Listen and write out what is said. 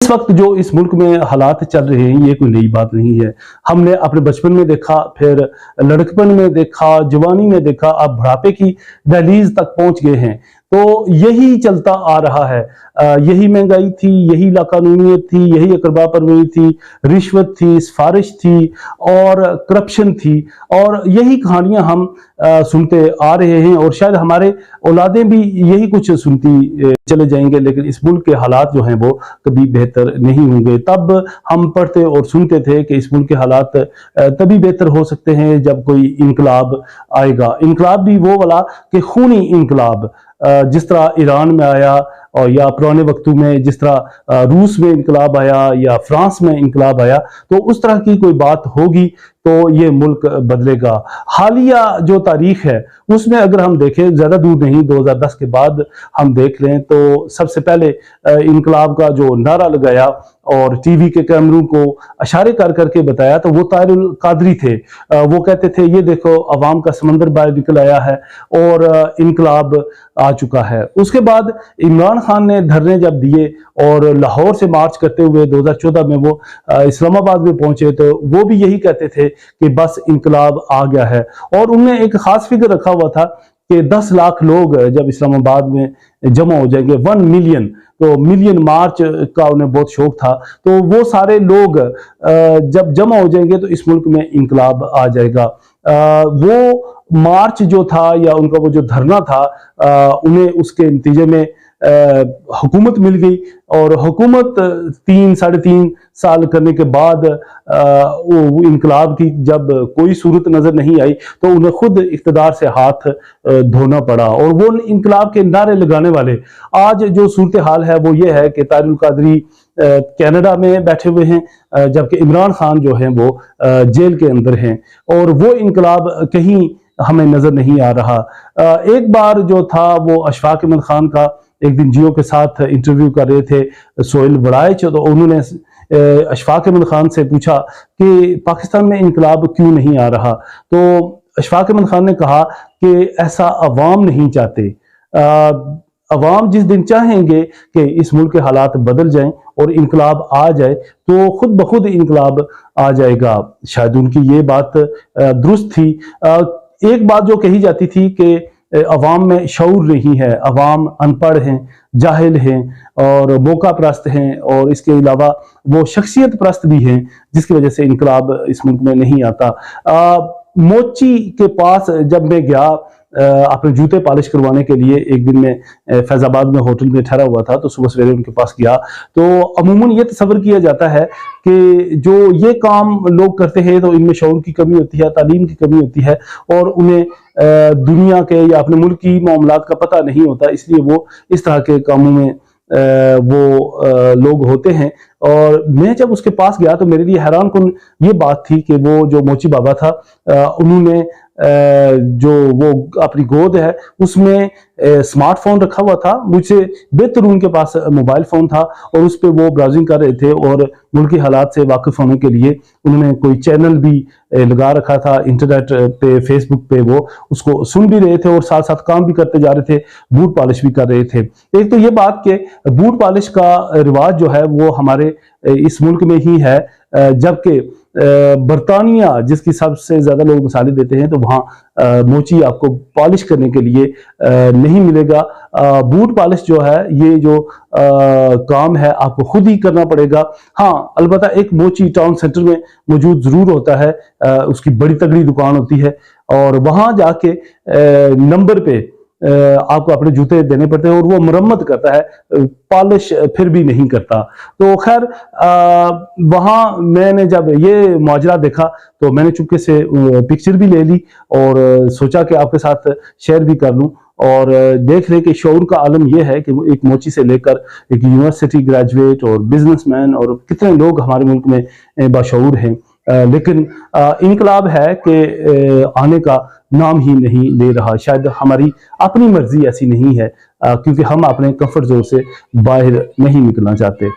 इस वक्त जो इस मुल्क में हालात चल रहे हैं ये कोई नई बात नहीं है। हमने अपने बचपन में देखा, फिर लड़कपन में देखा, जवानी में देखा, अब बुढ़ापे की दहलीज तक पहुंच गए हैं। तो यही चलता आ रहा है। यही महंगाई थी, यही लाकानूनियत थी, यही अकरबा परवरी थी, रिश्वत थी, सिफारिश थी और करप्शन थी, और यही कहानियां हम सुनते आ रहे हैं और शायद हमारे औलादें भी यही कुछ सुनती चले जाएंगे। लेकिन इस मुल्क के हालात जो हैं वो कभी बेहतर नहीं होंगे। तब हम पढ़ते और सुनते थे कि इस मुल्क के हालात तभी बेहतर हो सकते हैं जब कोई इनकलाब आएगा। इनकलाब भी वो वाला कि खूनी इनकलाब, जिस तरह ईरान में आया, और या पुराने वक्तों में जिस तरह रूस में इनकलाब आया या फ्रांस में इनकलाब आया, तो उस तरह की कोई बात होगी तो ये मुल्क बदलेगा। हालिया जो तारीख है उसमें अगर हम देखें, ज़्यादा दूर नहीं, 2010 के बाद हम देख लें, तो सबसे पहले इनकलाब का जो नारा लगाया और टीवी के कैमरों को इशारे कर करके बताया, तो वो ताहिरुल कादरी थे। वो कहते थे ये देखो अवाम का समंदर बाहर निकल आया है और इनकलाब आ चुका है। उसके बाद इमरान खान ने धरने जब दिए और लाहौर से मार्च करते हुए 2014 में वो इस्लामाबाद में पहुंचे, तो वो भी यही कहते थे कि बस इनकलाब आ गया है। और उन्होंने एक खास फिगर रखा हुआ था कि 10 लाख लोग जब इस्लामाबाद में जमा हो जाएंगे, 1 मिलियन, तो मिलियन मार्च का उन्हें बहुत शौक था, तो वो सारे लोग जब जमा हो जाएंगे तो इस मुल्क में इनकलाब आ जाएगा। वो मार्च जो था या उनका वो जो धरना था, उन्हें उसके नतीजे में हुकूमत मिल गई, और हुकूमत 3-3.5 साल करने के बाद वो इनकलाब की जब कोई सूरत नजर नहीं आई तो उन्हें खुद इख्तिदार से हाथ धोना पड़ा। और वो इनकलाब के नारे लगाने वाले, आज जो सूरत हाल है वो ये है कि ताहिरुल कादरी कनाडा में बैठे हुए हैं, जबकि इमरान खान जो हैं वो जेल के अंदर हैं, और वो इनकलाब कहीं हमें नजर नहीं आ रहा। एक बार जो था वो अशफाक अहमद खान का एक दिन जियो के साथ इंटरव्यू कर रहे थे सोहेल वड़ाइच, तो उन्होंने अशफाक अहमद खान से पूछा कि पाकिस्तान में इनकलाब क्यों नहीं आ रहा, तो अशफाक अहमद खान ने कहा कि ऐसा अवाम नहीं चाहते। अवाम जिस दिन चाहेंगे कि इस मुल्क के हालात बदल जाएं और इनकलाब आ जाए तो खुद ब खुद इनकलाब आ जाएगा। शायद उनकी ये बात दुरुस्त थी। एक बात जो कही जाती थी कि अवाम में शऊर नहीं है, अवाम अनपढ़ हैं, जाहिल हैं और मौका परस्त हैं, और इसके अलावा वो शख्सियत परस्त भी हैं, जिसकी वजह से इनकलाब इस मुल्क में नहीं आता। मोची के पास जब मैं गया अपने जूते पॉलिश करवाने के लिए, एक दिन मैं फैजाबाद में होटल में ठहरा हुआ था, तो सुबह सवेरे उनके पास गया, तो अमूमन ये तस्वर किया जाता है कि जो ये काम लोग करते हैं तो इनमें शऊर की कमी होती है, तालीम की कमी होती है, और उन्हें दुनिया के या अपने मुल्क की मामलात का पता नहीं होता, इसलिए वो इस तरह के कामों में वो लोग होते हैं। और मैं जब उसके पास गया तो मेरे लिए हैरान कुन ये बात थी कि वो जो मोची बाबा था, उन्होंने जो वो अपनी गोद है उसमें स्मार्टफोन रखा हुआ था, मुझसे बेहतर उनके पास मोबाइल फ़ोन था, और उस पर वो ब्राउजिंग कर रहे थे और मुल्की हालात से वाकिफ होने के लिए उन्होंने कोई चैनल भी लगा रखा था इंटरनेट पे, फेसबुक पे, वो उसको सुन भी रहे थे और साथ साथ काम भी करते जा रहे थे, बूट पॉलिश भी कर रहे थे। एक तो ये बात कि बूट पॉलिश का रिवाज जो है वो हमारे इस मुल्क में ही है, जबकि बरतानिया जिसकी सबसे ज्यादा लोग मिसालें देते हैं, तो वहाँ मोची आपको पॉलिश करने के लिए नहीं मिलेगा। बूट पॉलिश जो है ये जो काम है आपको खुद ही करना पड़ेगा। हाँ, अलबत्ता एक मोची टाउन सेंटर में मौजूद जरूर होता है, उसकी बड़ी तगड़ी दुकान होती है, और वहां जाके नंबर पे आपको अपने जूते देने पड़ते हैं, और वो मरम्मत करता है, पॉलिश फिर भी नहीं करता। तो खैर वहाँ मैंने जब ये माजरा देखा तो मैंने चुपके से पिक्चर भी ले ली और सोचा कि आपके साथ शेयर भी कर लूँ। और देख रहे कि शऊर का आलम यह है कि एक मोची से लेकर एक यूनिवर्सिटी ग्रेजुएट और बिजनेसमैन और कितने लोग हमारे मुल्क में बाशऊर हैं, लेकिन इनकलाब है कि आने का नाम ही नहीं ले रहा। शायद हमारी अपनी मर्जी ऐसी नहीं है, क्योंकि हम अपने कंफर्ट जोन से बाहर नहीं निकलना चाहते।